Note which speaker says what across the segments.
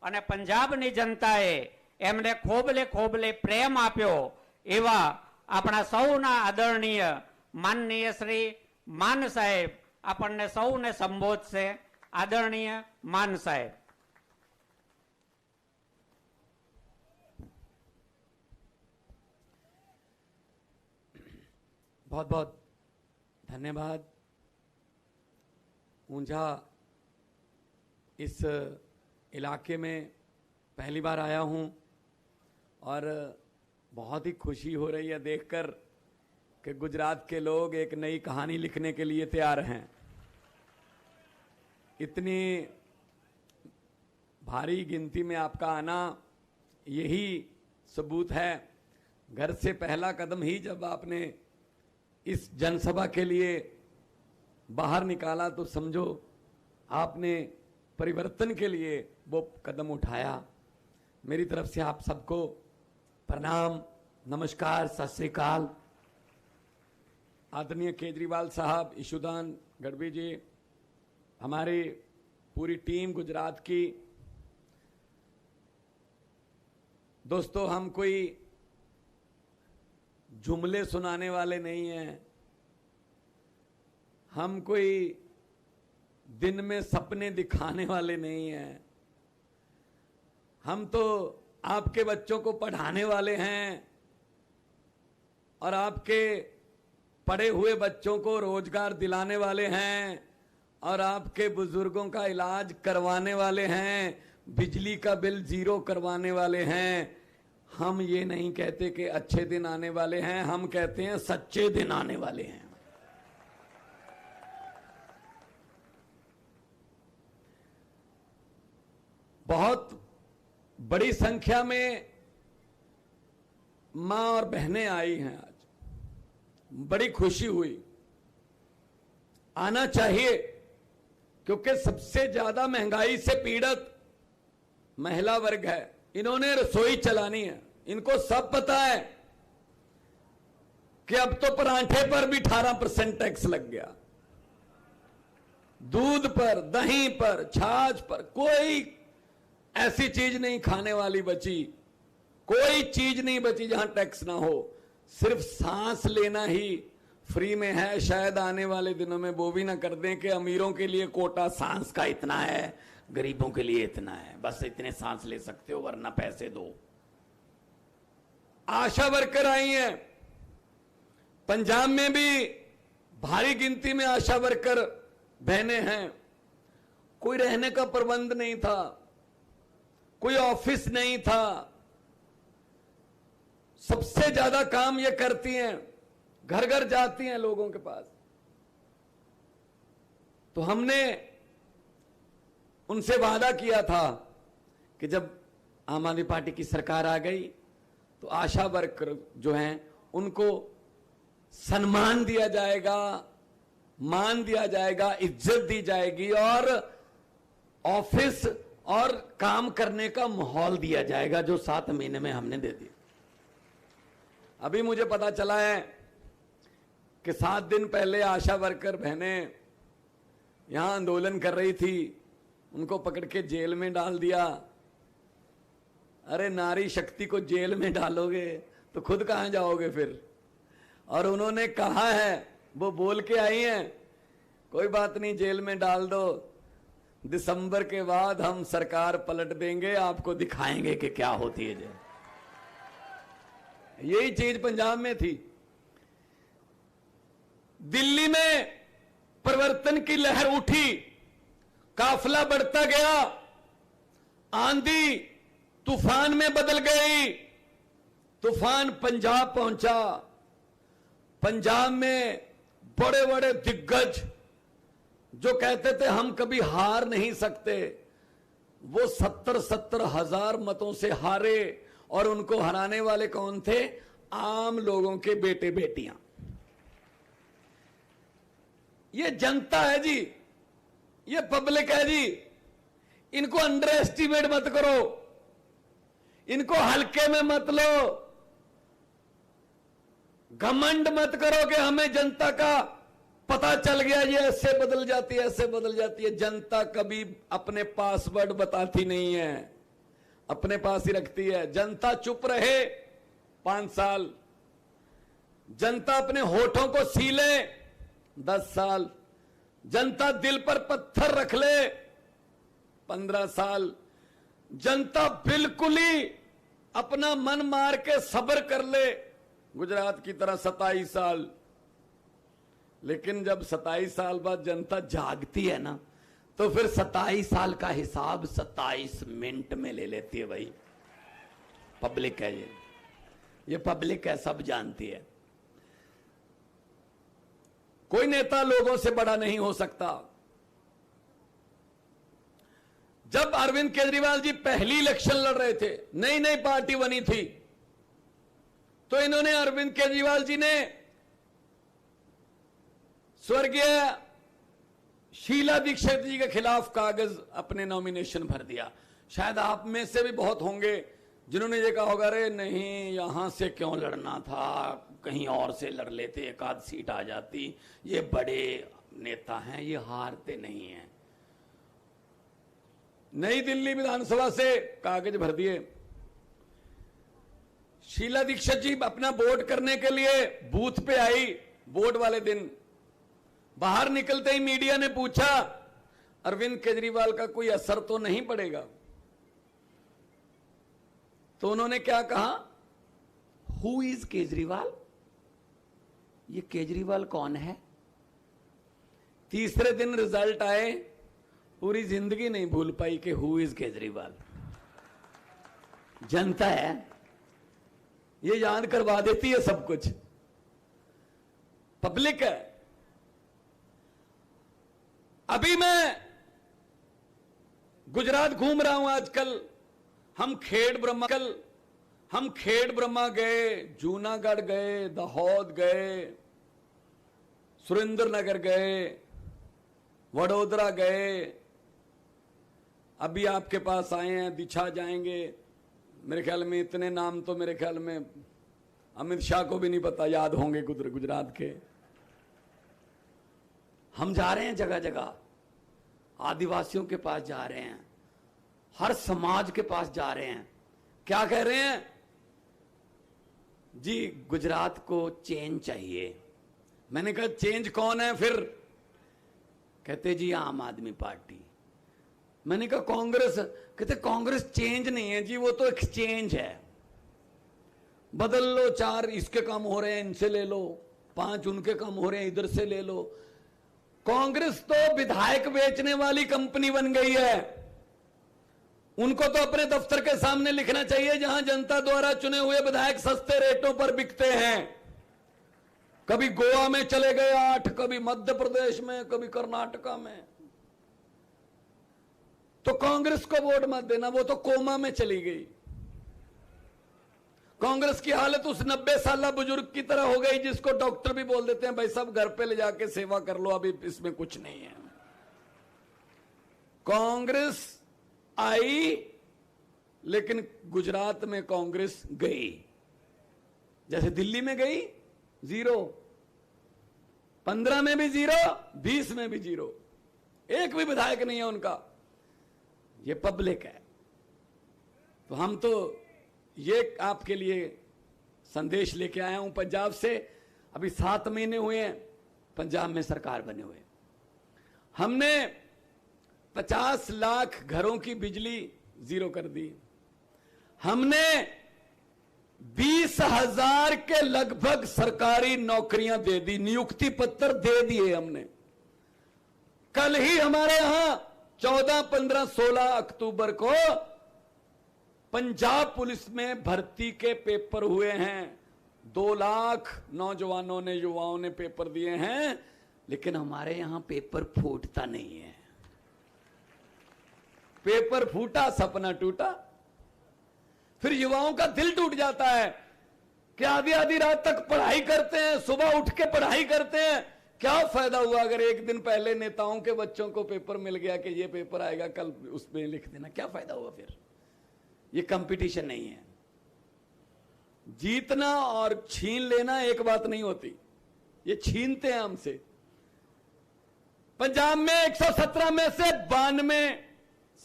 Speaker 1: અને પંજાબની જનતાએ એમને ખોબલે ખોબલે પ્રેમ આપ્યો એવા આપણા સૌના આદરણીય માનનીય શ્રી માન સાહેબ આપણને સૌને સંબોધશે. આદરણીય માન સાહેબ.
Speaker 2: बहुत बहुत धन्यवाद. ऊंझा इस इलाके में पहली बार आया हूं और बहुत ही खुशी हो रही है देखकर कि गुजरात के लोग एक नई कहानी लिखने के लिए तैयार हैं. इतनी भारी गिनती में आपका आना यही सबूत है. घर से पहला कदम ही जब आपने इस जनसभा के लिए बाहर निकाला तो समझो आपने परिवर्तन के लिए वो कदम उठाया. मेरी तरफ से आप सबको प्रणाम, नमस्कार, सत श्री अकाल. आदरणीय केजरीवाल साहब, ईशुदान गढ़वी जी, हमारी पूरी टीम गुजरात की. दोस्तों, हम कोई जुमले सुनाने वाले नहीं हैं, हम कोई दिन में सपने दिखाने वाले नहीं हैं. हम तो आपके बच्चों को पढ़ाने वाले हैं और आपके पढ़े हुए बच्चों को रोजगार दिलाने वाले हैं और आपके बुजुर्गों का इलाज करवाने वाले हैं, बिजली का बिल जीरो करवाने वाले हैं. हम ये नहीं कहते कि अच्छे दिन आने वाले हैं, हम कहते हैं सच्चे दिन आने वाले हैं. बहुत बड़ी संख्या में मां और बहनें आई हैं. आज बड़ी खुशी हुई. आना चाहिए क्योंकि सबसे ज्यादा महंगाई से पीड़ित महिला वर्ग है. इन्होंने रसोई चलानी है. इनको सब पता है कि अब तो परांठे पर भी 18% टैक्स लग गया, दूध पर, दही पर, छाछ पर. कोई ऐसी चीज नहीं खाने वाली बची, कोई चीज नहीं बची जहां टैक्स ना हो. सिर्फ सांस लेना ही फ्री में है. शायद आने वाले दिनों में वो भी ना कर दें कि अमीरों के लिए कोटा सांस का इतना है, गरीबों के लिए इतना है, बस इतने सांस ले सकते हो वरना पैसे दो. आशा वर्कर आई हैं. पंजाब में भी भारी गिनती में आशा वर्कर बहनें हैं. कोई रहने का प्रबंध नहीं था, कोई ऑफिस नहीं था. सबसे ज्यादा काम ये करती हैं, घर घर जाती हैं लोगों के पास. तो हमने उनसे वादा किया था कि जब आम आदमी पार्टी की सरकार आ गई तो आशा वर्कर जो हैं उनको सम्मान दिया जाएगा, मान दिया जाएगा, इज्जत दी जाएगी और ऑफिस और काम करने का माहौल दिया जाएगा, जो 7 महीने में हमने दे दिया. अभी मुझे पता चला है कि 7 दिन पहले आशा वर्कर बहनें यहां आंदोलन कर रही थी, उनको पकड़ के जेल में डाल दिया. अरे नारी शक्ति को जेल में डालोगे तो खुद कहां जाओगे फिर. और उन्होंने कहा है, वो बोल के आई हैं, कोई बात नहीं जेल में डाल दो, दिसंबर के बाद हम सरकार पलट देंगे, आपको दिखाएंगे कि क्या होती है. यही चीज पंजाब में थी. दिल्ली में परिवर्तन की लहर उठी, काफिला बढ़ता गया, आंधी तूफान में बदल गई. तूफान पंजाब पहुंचा. पंजाब में बड़े बड़े दिग्गज जो कहते थे हम कभी हार नहीं सकते, वो 70 हजार मतों से हारे. और उनको हराने वाले कौन थे? आम लोगों के बेटे बेटियां. ये जनता है जी, ये पब्लिक है जी. इनको अंडर एस्टिमेट मत करो, इनको हल्के में मत लो, घमंड मत करो कि हमें जनता का पता चल गया, ये ऐसे बदल जाती है, ऐसे बदल जाती है. जनता कभी अपने पासवर्ड बताती नहीं है. अपने पास ही रखती है। जनता चुप रहे 5 साल, जनता अपने होठों को सीले 10 साल, जनता दिल पर पत्थर रख ले 15 साल, जनता बिल्कुल ही अपना मन मार के सब्र कर ले गुजरात की तरह 27 साल। लेकिन जब 27 साल बाद जनता जागती है ना, तो फिर 27 साल का हिसाब 27 मिनट में ले लेती है। भाई पब्लिक है, ये पब्लिक है, सब जानती है। कोई नेता लोगों से बड़ा नहीं हो सकता। जब अरविंद केजरीवाल जी पहली इलेक्शन लड़ रहे थे, नई नई पार्टी बनी थी, तो इन्होंने, अरविंद केजरीवाल जी ने स्वर्गीय शीला दीक्षित जी के खिलाफ कागज अपने नॉमिनेशन भर दिया। शायद आप में से भी बहुत होंगे जिन्होंने ये कहा होगा, अरे नहीं यहां से क्यों लड़ना था, कहीं और से लड़ लेते, एक आध सीट आ जाती, ये बड़े नेता हैं, ये हारते नहीं हैं। नई दिल्ली विधानसभा से कागज भर दिए। शीला दीक्षित जी अपना वोट करने के लिए बूथ पे आई। वोट वाले दिन बाहर निकलते ही मीडिया ने पूछा, अरविंद केजरीवाल का कोई असर तो नहीं पड़ेगा? तो उन्होंने क्या कहा, हु इज केजरीवाल? ये केजरीवाल कौन है? तीसरे दिन रिजल्ट आए, पूरी जिंदगी नहीं भूल पाई कि हु इज केजरीवाल। जनता है, ये याद करवा देती है सब कुछ, पब्लिक है। अभी मैं गुजरात घूम रहा हूं आजकल। हम खेड़ ब्रह्मा गए, जूनागढ़ गए, दाहोद गए, सुरेंद्र नगर गए, वडोदरा गए, अभी आपके पास आए हैं, दिशा जाएंगे। मेरे ख्याल में इतने नाम तो मेरे ख्याल में अमित शाह को भी नहीं पता, याद होंगे गुजरात के। हम जा रहे हैं जगह जगह, आदिवासियों के पास जा रहे हैं, हर समाज के पास जा रहे हैं। क्या कह रहे हैं जी, गुजरात को चेंज चाहिए। मैंने कहा चेंज कौन है फिर? कहते जी आम आदमी पार्टी। मैंने कहा कांग्रेस? कहते कांग्रेस चेंज नहीं है जी, वो तो एक्सचेंज है। बदल लो, 4 इसके काम हो रहे हैं इनसे ले लो, 5 उनके काम हो रहे हैं इधर से ले लो। कांग्रेस तो विधायक बेचने वाली कंपनी बन गई है। उनको तो अपने दफ्तर के सामने लिखना चाहिए जहां जनता द्वारा चुने हुए विधायक सस्ते रेटों पर बिकते हैं। कभी गोवा में चले गए 8, कभी मध्य प्रदेश में, कभी कर्नाटका में। तो कांग्रेस को वोट मत देना, वो तो कोमा में चली गई। कांग्रेस की हालत उस 90 साल बुजुर्ग की तरह हो गई जिसको डॉक्टर भी बोल देते हैं भाई साहब घर पे ले जाके सेवा कर लो, अभी इसमें कुछ नहीं है। कांग्रेस आई, लेकिन गुजरात में कांग्रेस गई। जैसे दिल्ली में गई 0, 15 में भी 0, 20 में भी 0, एक भी विधायक नहीं है उनका। ये पब्लिक है। तो हम तो ये आपके लिए संदेश लेके आया हूं पंजाब से। अभी 7 महीने हुए हैं पंजाब में सरकार बने हुए। हमने 50 लाख घरों की बिजली 0 कर दी। हमने 20,000 के लगभग सरकारी नौकरियां दे दी, नियुक्ति पत्र दे दिए हमने। कल ही हमारे यहां 14, 15, 16 अक्टूबर को पंजाब पुलिस में भर्ती के पेपर हुए हैं। 2 लाख नौजवानों ने, युवाओं ने पेपर दिए हैं, लेकिन हमारे यहां पेपर फूटता नहीं है। पेपर फूटा, सपना टूटा। फिर युवाओं का दिल टूट जाता है कि आधी आधी रात तक पढ़ाई करते हैं, सुबह उठ के पढ़ाई करते हैं। क्या फायदा हुआ अगर एक दिन पहले नेताओं के बच्चों को पेपर मिल गया कि ये पेपर आएगा, कल उसमें लिख देना, क्या फायदा हुआ फिर? ये कंपटीशन नहीं है। जीतना और छीन लेना एक बात नहीं होती, ये छीनते हैं हमसे। पंजाब में 117 में से 92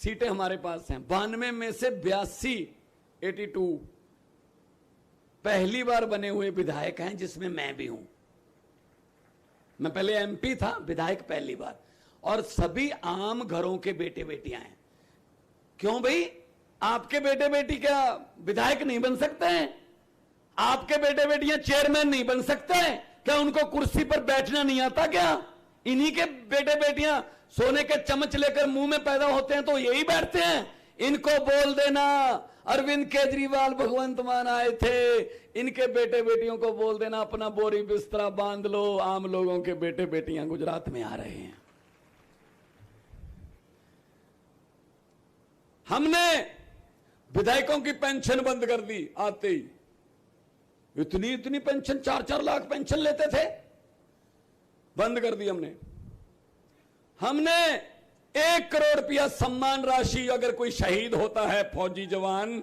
Speaker 2: सीटें हमारे पास हैं, 92 में से 82 82 पहली बार बने हुए विधायक हैं, जिसमें मैं भी हूं। मैं पहले एमपी था, विधायक पहली बार, और सभी आम घरों के बेटे बेटियां हैं। क्यों भाई, आपके बेटे बेटी क्या विधायक नहीं बन सकते हैं? आपके बेटे बेटियां चेयरमैन नहीं बन सकते हैं क्या? उनको कुर्सी पर बैठना नहीं आता क्या? इन्हीं के बेटे बेटियां सोने के चम्मच लेकर मुंह में पैदा होते हैं तो यही बैठते हैं। इनको बोल देना, अरविंद केजरीवाल भगवंत मान आए थे, इनके बेटे बेटियों को बोल देना अपना बोरी बिस्तरा बांध लो, आम लोगों के बेटे बेटियां गुजरात में आ रहे हैं। हमने विधायकों की पेंशन बंद कर दी आते ही। इतनी इतनी पेंशन, 4-4 लाख पेंशन लेते थे, बंद कर दी हमने। हमने 1 करोड़ रुपया सम्मान राशि, अगर कोई शहीद होता है, फौजी जवान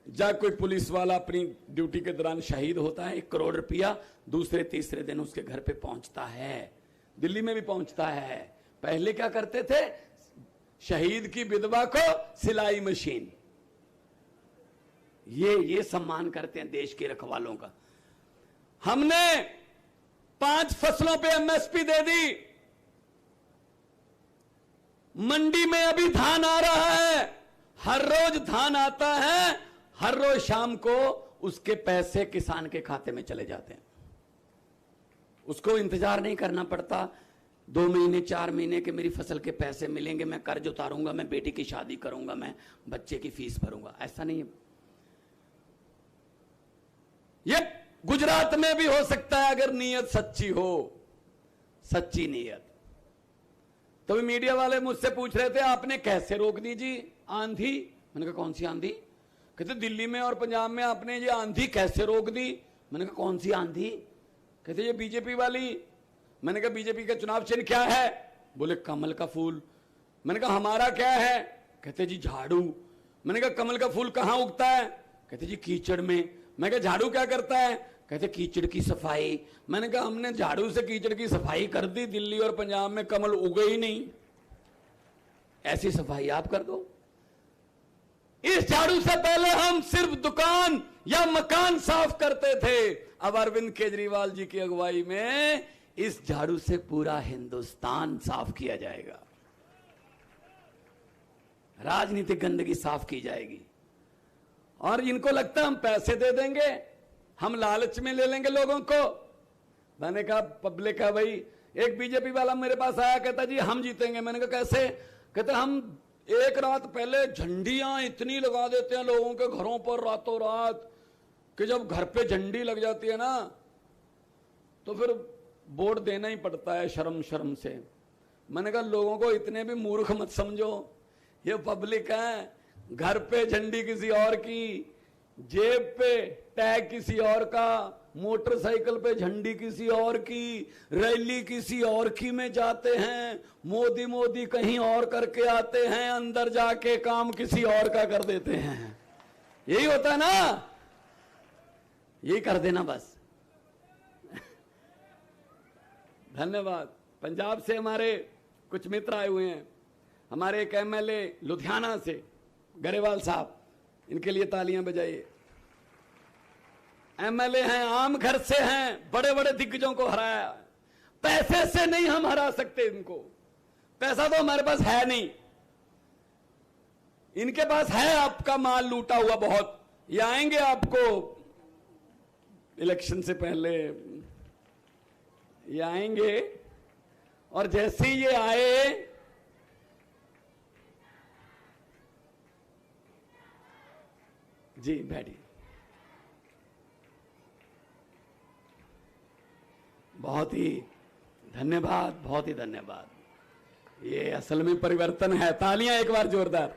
Speaker 2: या कोई पुलिस वाला अपनी ड्यूटी के दौरान शहीद होता है, 1 करोड़ रुपया दूसरे तीसरे दिन उसके घर पे पहुंचता है। दिल्ली में भी पहुंचता है। पहले क्या करते थे, शहीद की विधवा को सिलाई मशीन, ये सम्मान करते हैं देश के रखवालों का। हमने 5 फसलों पे एमएसपी दे दी। मंडी में अभी धान आ रहा है, हर रोज धान आता है, हर रोज शाम को उसके पैसे किसान के खाते में चले जाते हैं। उसको इंतजार नहीं करना पड़ता 2 महीने 4 महीने के मेरी फसल के पैसे मिलेंगे, मैं कर्ज उतारूंगा, मैं बेटी की शादी करूंगा, मैं बच्चे की फीस भरूंगा। ऐसा नहीं है। ये गुजरात में भी हो सकता है अगर नीयत सच्ची हो, सच्ची नीयत। तो मीडिया वाले मुझसे पूछ रहे थे आपने कैसे रोक दी जी आंधी? मैंने कहा कौन सी आंधी? कहते दिल्ली में और पंजाब में आपने ये आंधी कैसे रोक दी? मैंने कहा कौन सी आंधी? कहते ये बीजेपी वाली। मैंने कहा बीजेपी का चुनाव चिन्ह क्या है? बोले कमल का फूल। मैंने कहा हमारा क्या है? कहते जी झाड़ू। मैंने कहा कमल का फूल कहां उगता है? कहते जी कीचड़ में। मैं कहा झाड़ू क्या करता है? कहते कीचड़ की सफाई। मैंने कहा हमने झाड़ू से कीचड़ की सफाई कर दी, दिल्ली और पंजाब में कमल उगे ही नहीं, ऐसी सफाई आप कर दो। इस झाड़ू से पहले हम सिर्फ दुकान या मकान साफ करते थे, अब अरविंद केजरीवाल जी की अगुवाई में इस झाड़ू से पूरा हिंदुस्तान साफ किया जाएगा। राजनीतिक गंदगी साफ की जाएगी। और इनको लगता है हम पैसे दे देंगे, हम लालच में ले लेंगे लोगों को। मैंने कहा पब्लिक है भाई। एक बीजेपी वाला मेरे पास आया, कहता जी हम जीतेंगे। मैंने कहा कैसे? कहते हम एक रात पहले झंडियां इतनी लगा देते हैं लोगों के घरों पर रातों रात कि जब घर पे झंडी लग जाती है ना तो फिर वोट देना ही पड़ता है शर्म शर्म से। मैंने कहा लोगों को इतने भी मूर्ख मत समझो, ये पब्लिक है। घर पे झंडी किसी और की, जेब पे टैग किसी और का, मोटरसाइकिल पे झंडी किसी और की, रैली किसी और की में जाते हैं, मोदी मोदी कहीं और करके आते हैं, अंदर जाके काम किसी और का कर देते हैं। यही होता है ना, यही कर देना बस। धन्यवाद। पंजाब से हमारे कुछ मित्र आए हुए हैं, हमारे एक एमएलए लुधियाना से गरेवाल साहब, इनके लिए तालियां बजाइए। एमएलए हैं, आम घर से हैं, बड़े बड़े दिग्गजों को हराया। पैसे से नहीं हम हरा सकते इनको, पैसा तो हमारे पास है नहीं, इनके पास है आपका माल लूटा हुआ बहुत। ये आएंगे आपको इलेक्शन से पहले, ये आएंगे और जैसे ही ये आए जी बैठिए। बहुत ही धन्यवाद, बहुत ही धन्यवाद। ये असल में परिवर्तन है। तालियां एक बार जोरदार।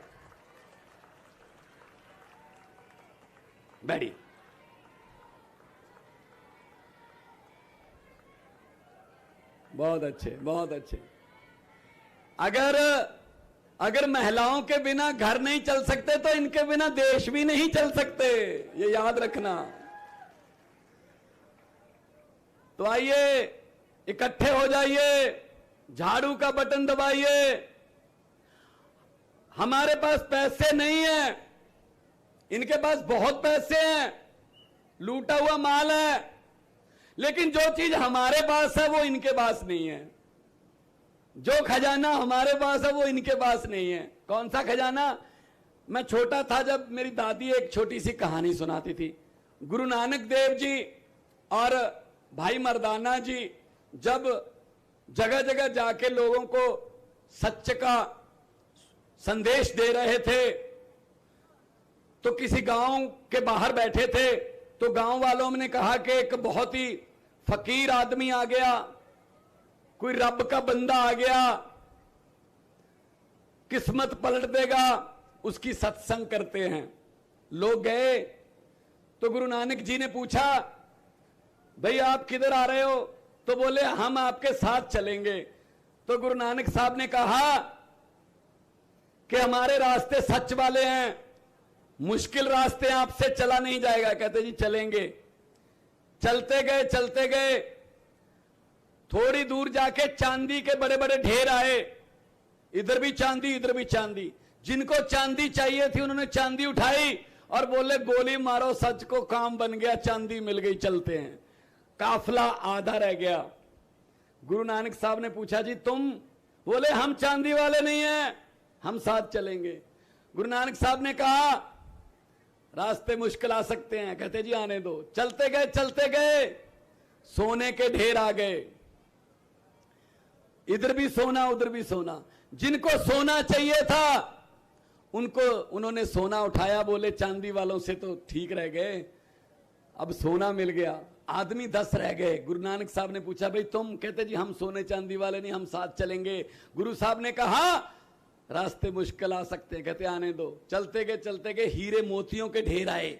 Speaker 2: बैठिए। बहुत अच्छे, बहुत अच्छे। अगर महिलाओं के बिना घर नहीं चल सकते तो इनके बिना देश भी नहीं चल सकते, ये याद रखना। तो आइए इकट्ठे हो जाइए, झाड़ू का बटन दबाइए। हमारे पास पैसे नहीं है, इनके पास बहुत पैसे हैं, लूटा हुआ माल है, लेकिन जो चीज हमारे पास है वो इनके पास नहीं है। जो खजाना हमारे पास है वो इनके पास नहीं है। कौन सा खजाना? मैं छोटा था जब मेरी दादी एक छोटी सी कहानी सुनाती थी। गुरु नानक देव जी और भाई मर्दाना जी जब जगह जगह जाके लोगों को सत्य का संदेश दे रहे थे, तो किसी गांव के बाहर बैठे थे, तो गांव वालों ने कहा कि एक बहुत ही फकीर आदमी आ गया, कोई रब का बंदा आ गया, किस्मत पलट देगा, उसकी सत्संग करते हैं। लोग गए तो गुरु नानक जी ने पूछा, भाई आप किधर आ रहे हो? तो बोले हम आपके साथ चलेंगे। तो गुरु नानक साहब ने कहा कि हमारे रास्ते सच वाले हैं, मुश्किल रास्ते आपसे चला नहीं जाएगा। कहते जी चलेंगे। चलते गए, थोड़ी दूर जाके चांदी के बड़े बड़े ढेर आए, इधर भी चांदी इधर भी चांदी। जिनको चांदी चाहिए थी उन्होंने चांदी उठाई और बोले गोली मारो, सच को काम बन गया, चांदी मिल गई, चलते हैं। काफिला आधा रह गया। गुरु नानक साहब ने पूछा जी तुम? बोले हम चांदी वाले नहीं हैं, हम साथ चलेंगे। गुरु नानक साहब ने कहा रास्ते मुश्किल आ सकते हैं। कहते जी आने दो। चलते गए, सोने के ढेर आ गए, इधर भी सोना उधर भी सोना। जिनको सोना चाहिए था उनको उन्होंने सोना उठाया, बोले चांदी वालों से तो ठीक रह गए, अब सोना मिल गया। आदमी 10 रह गए। गुरु नानक साहब ने पूछा भाई तुम? कहते जी हम सोने चांदी वाले नहीं, हम साथ चलेंगे। गुरु साहब ने कहा रास्ते मुश्किल आ सकते हैं। कहते आने दो। चलते गए, हीरे मोतियों के ढेर आए।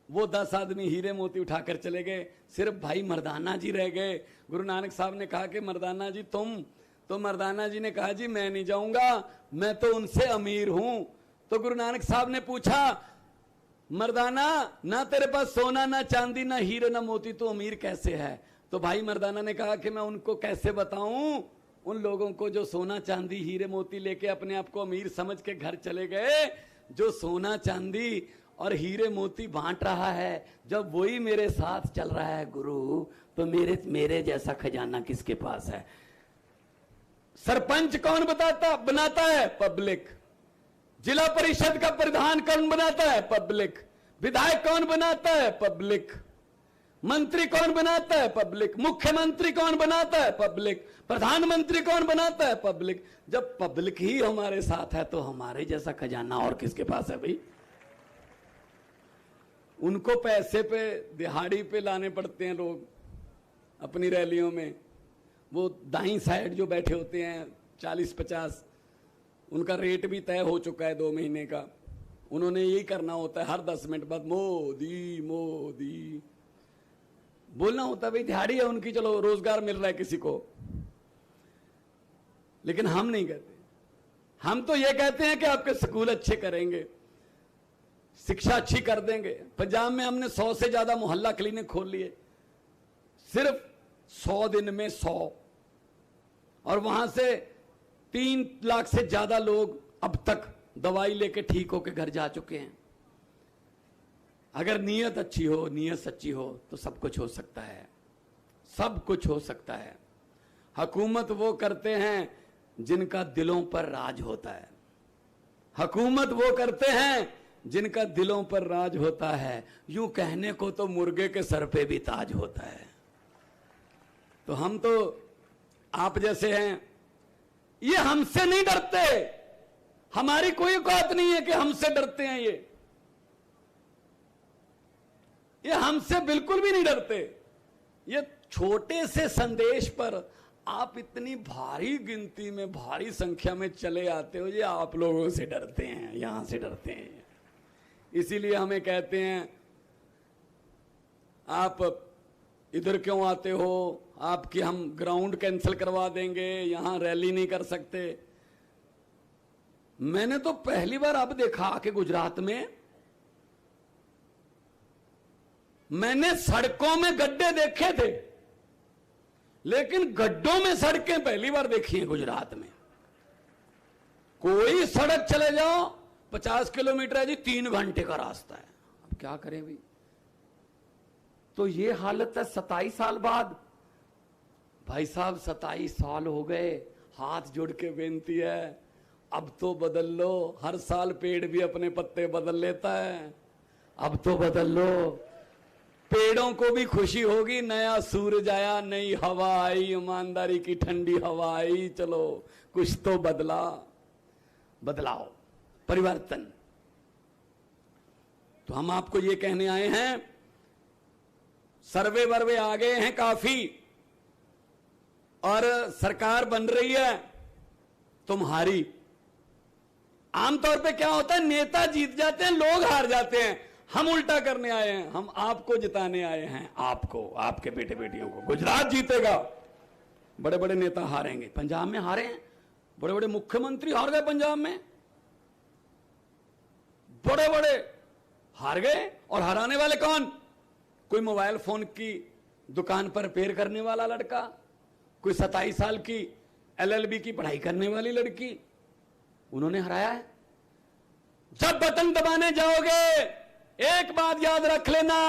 Speaker 2: वो 10 आदमी हीरे मोती उठाकर चले गए, सिर्फ भाई मर्दाना जी रह गए। गुरु नानक साहब ने कहा कि मर्दाना जी तुम? तो मर्दाना जी ने कहा जी मैं नहीं जाऊंगा, मैं तो उनसे अमीर हूं। तो गुरु नानक साहब ने पूछा मर्दाना, ना तेरे पास सोना ना चांदी ना हीरे ना मोती, तो अमीर कैसे है? तो भाई मर्दाना ने कहा कि मैं उनको कैसे बताऊं, उन लोगों को जो सोना चांदी हीरे मोती लेके अपने आप को अमीर समझ के घर चले गए, जो सोना चांदी और हीरे मोती बांट रहा है, जब वही मेरे साथ चल रहा है गुरु, तो मेरे जैसा खजाना किसके पास है? सरपंच कौन बनाता है? पब्लिक। जिला परिषद का प्रधान कौन बनाता है? पब्लिक। विधायक कौन बनाता है? पब्लिक। मंत्री कौन बनाता है? पब्लिक। मुख्यमंत्री कौन बनाता है? पब्लिक। प्रधानमंत्री कौन बनाता है? पब्लिक। जब पब्लिक ही हमारे साथ है तो हमारे जैसा खजाना और किसके पास है भाई? उनको पैसे पे दिहाड़ी पे लाने पड़ते हैं लोग अपनी रैलियों में। वो दाईं साइड जो बैठे होते हैं 40-50, उनका रेट भी तय हो चुका है 2 महीने का। उन्होंने यही करना होता है, हर 10 मिनट बाद मोदी मोदी बोलना होता है। भाई दिहाड़ी है उनकी, चलो रोजगार मिल रहा है किसी को। लेकिन हम नहीं कहते। हम तो ये कहते हैं कि आपके स्कूल अच्छे करेंगे, शिक्षा अच्छी कर देंगे। पंजाब में हमने 100 से ज्यादा मोहल्ला क्लिनिक खोल लिए, सिर्फ 100 दिन में 100, और वहां से 3 लाख से ज्यादा लोग अब तक दवाई लेके ठीक होके घर जा चुके हैं। अगर नीयत अच्छी हो, नीयत सच्ची हो, तो सब कुछ हो सकता है, सब कुछ हो सकता है। हुकूमत वो करते हैं जिनका दिलों पर राज होता है। हुकूमत वो करते हैं जिनका दिलों पर राज होता है। यूं कहने को तो मुर्गे के सर पे भी ताज होता है। तो हम तो आप जैसे हैं, ये हमसे नहीं डरते। हमारी कोई औकात नहीं है कि हमसे डरते हैं। ये हमसे बिल्कुल भी नहीं डरते। ये छोटे से संदेश पर आप इतनी भारी गिनती में, भारी संख्या में चले आते हो। ये आप लोगों से डरते हैं, यहां से डरते हैं। इसीलिए हमें कहते हैं आप इधर क्यों आते हो, आपकी हम ग्राउंड कैंसिल करवा देंगे, यहां रैली नहीं कर सकते। मैंने तो पहली बार अब देखा कि गुजरात में मैंने सड़कों में गड्ढे देखे थे, लेकिन गड्ढों में सड़कें पहली बार देखी हैं गुजरात में। कोई सड़क चले जाओ 50 किलोमीटर है जी, 3 घंटे का रास्ता है। अब क्या करें भाई? तो ये हालत है 27 साल बाद। भाई साहब 27 साल हो गए, हाथ जोड़ के बेनती है अब तो बदल लो। हर साल पेड़ भी अपने पत्ते बदल लेता है, अब तो बदल लो। पेड़ों को भी खुशी होगी, नया सूरज आया, नई हवा आई, ईमानदारी की ठंडी हवा आई, चलो कुछ तो बदला। बदलाव, परिवर्तन। तो हम आपको ये कहने आए हैं, सर्वे वर्वे आ गए हैं काफी और सरकार बन रही है तुम्हारी। आमतौर पे क्या होता है, नेता जीत जाते हैं, लोग हार जाते हैं। हम उल्टा करने आए हैं, हम आपको जिताने आए हैं, आपको, आपके बेटे बेटियों को। गुजरात जीतेगा, बड़े बड़े नेता हारेंगे। पंजाब में हारे हैं, बड़े बड़े मुख्यमंत्री हार गए पंजाब में, बड़े बड़े हार गए। और हराने वाले कौन? कोई मोबाइल फोन की दुकान पर रिपेयर करने वाला लड़का, कोई 27 साल की LLB की पढ़ाई करने वाली लड़की, उन्होंने हराया है। जब बटन दबाने जाओगे, एक बात याद रख लेना,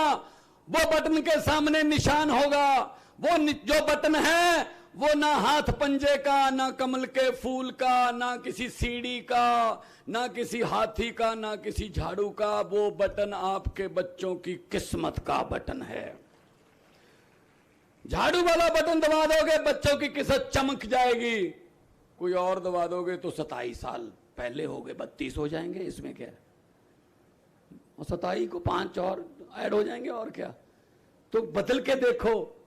Speaker 2: वो बटन के सामने निशान होगा। वो जो बटन है वो ना हाथ पंजे का, ना कमल के फूल का, ना किसी सीढ़ी का, ना किसी हाथी का, ना किसी झाड़ू का। वो बटन आपके बच्चों की किस्मत का बटन है। झाड़ू वाला बटन दबा दोगे, बच्चों की किस्मत चमक जाएगी। कोई और दबा दोगे तो 27 साल पहले हो गए 32 हो जाएंगे, इसमें क्या है? और 27 को 5 और ऐड हो जाएंगे, और क्या? तो बदल के देखो।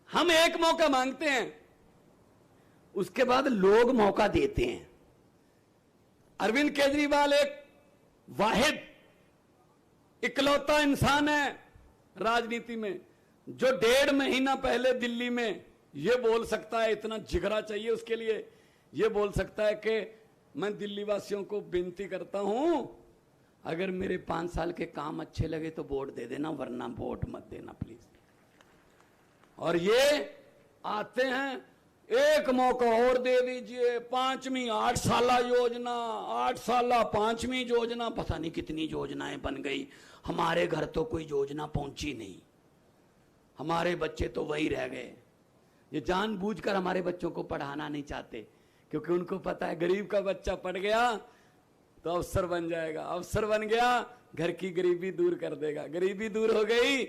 Speaker 2: हम एक मौका मांगते हैं, उसके बाद लोग मौका देते हैं। अरविंद केजरीवाल एक वाहिद इकलौता इंसान है राजनीति में जो 1.5 महीना पहले दिल्ली में यह बोल सकता है, इतना जिगरा चाहिए उसके लिए, यह बोल सकता है कि मैं दिल्ली वासियों को विनती करता हूं, अगर मेरे 5 साल के काम अच्छे लगे तो वोट दे देना, वरना वोट मत देना प्लीज। और ये आते हैं, एक मौका और दे दीजिए, 5वीं 8 साला योजना, 8 साला 5वीं योजना, पता नहीं कितनी योजनाएं बन गई। हमारे घर तो कोई योजना पहुंची नहीं, हमारे बच्चे तो वही रह गए। ये जानबूझकर हमारे बच्चों को पढ़ाना नहीं चाहते, क्योंकि उनको पता है गरीब का बच्चा पढ़ गया तो अफसर बन जाएगा, अफसर बन गया घर की गरीबी दूर कर देगा, गरीबी दूर हो गई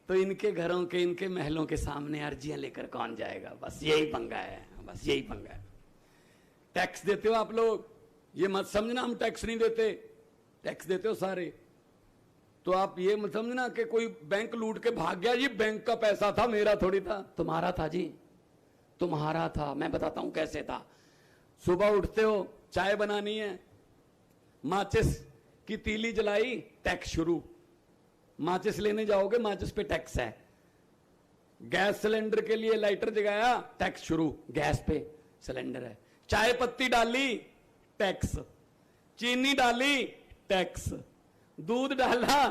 Speaker 2: तो इनके घरों के, इनके महलों के सामने अर्जियां लेकर कौन जाएगा। बस यही पंगा है, बस यही पंगा है। टैक्स देते हो आप लोग, ये मत समझना हम टैक्स नहीं देते, टैक्स देते हो सारे। तो आप ये मत समझना कि कोई बैंक लूट के भाग गया, ये बैंक का पैसा था, मेरा थोड़ी था। तुम्हारा था जी, तुम्हारा था। मैं बताता हूं कैसे था। सुबह उठते हो, चाय बनानी है, माचिस की तीली जलाई, टैक्स शुरू। माचिस लेने जाओगे, माचिस पे टैक्स है। गैस सिलेंडर के लिए लाइटर जगाया, टैक्स शुरू, गैस पे सिलेंडर है। चाय पत्ती डाली, टैक्स। चीनी डाली, टैक्स। दूध डाला,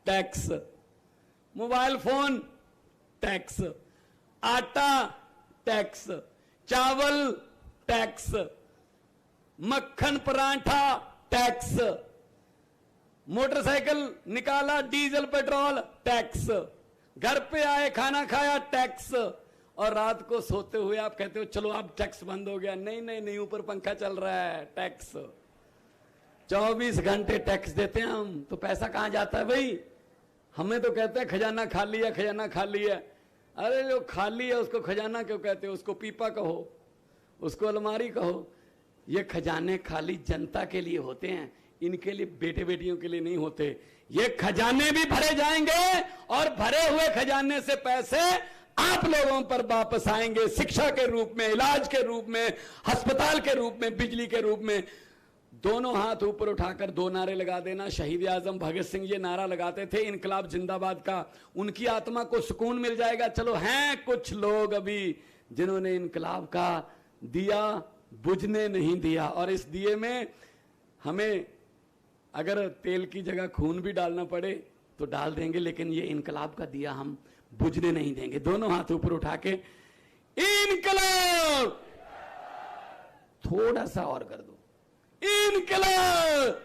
Speaker 2: टैक्स। Mobile phone, tax. आटा, टैक्स। चावल, टैक्स। मक्खन पराठा, टैक्स। मोटरसाइकिल निकाला, डीजल पेट्रोल, टैक्स। घर पे आए, खाना खाया, टैक्स। और रात को सोते हुए आप कहते हो चलो अब टैक्स बंद हो गया। नहीं नहीं नहीं, ऊपर पंखा चल रहा है, टैक्स। 24 घंटे टैक्स देते हैं हम, तो पैसा कहां जाता है भाई? हमें तो कहते हैं खजाना खाली है, खजाना खाली है। अरे जो खाली है उसको खजाना क्यों कहते हो? उसको पीपा कहो, उसको अलमारी कहो। ये खजाने खाली जनता के लिए होते हैं, इनके लिए, बेटे बेटियों के लिए नहीं होते। ये खजाने भी भरे जाएंगे और भरे हुए खजाने से पैसे आप लोगों पर वापस आएंगे, शिक्षा के रूप में, इलाज के रूप में, अस्पताल के रूप में, बिजली के रूप में। दोनों हाथ ऊपर उठाकर 2 नारे लगा देना। शहीद आजम भगत सिंह ये नारा लगाते थे, इनकलाब जिंदाबाद का। उनकी आत्मा को सुकून मिल जाएगा। चलो हैं कुछ लोग अभी जिन्होंने इनकलाब का दिया बुझने नहीं दिया, और इस दिए में हमें अगर तेल की जगह खून भी डालना पड़े तो डाल देंगे, लेकिन ये इनकलाब का दिया हम बुझने नहीं देंगे। दोनों हाथ ऊपर उठा के इनकलाब। थोड़ा सा और कर दो, इनकलाब,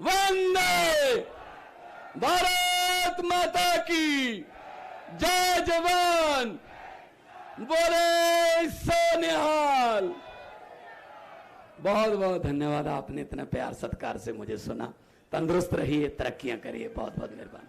Speaker 2: वंदे भारत माता की जय जवान, बोले सोनिहाल। बहुत बहुत धन्यवाद, आपने इतना प्यार सत्कार से मुझे सुना। तंदुरुस्त रहिए, तरक्कियां करिए, बहुत बहुत मेहरबानी।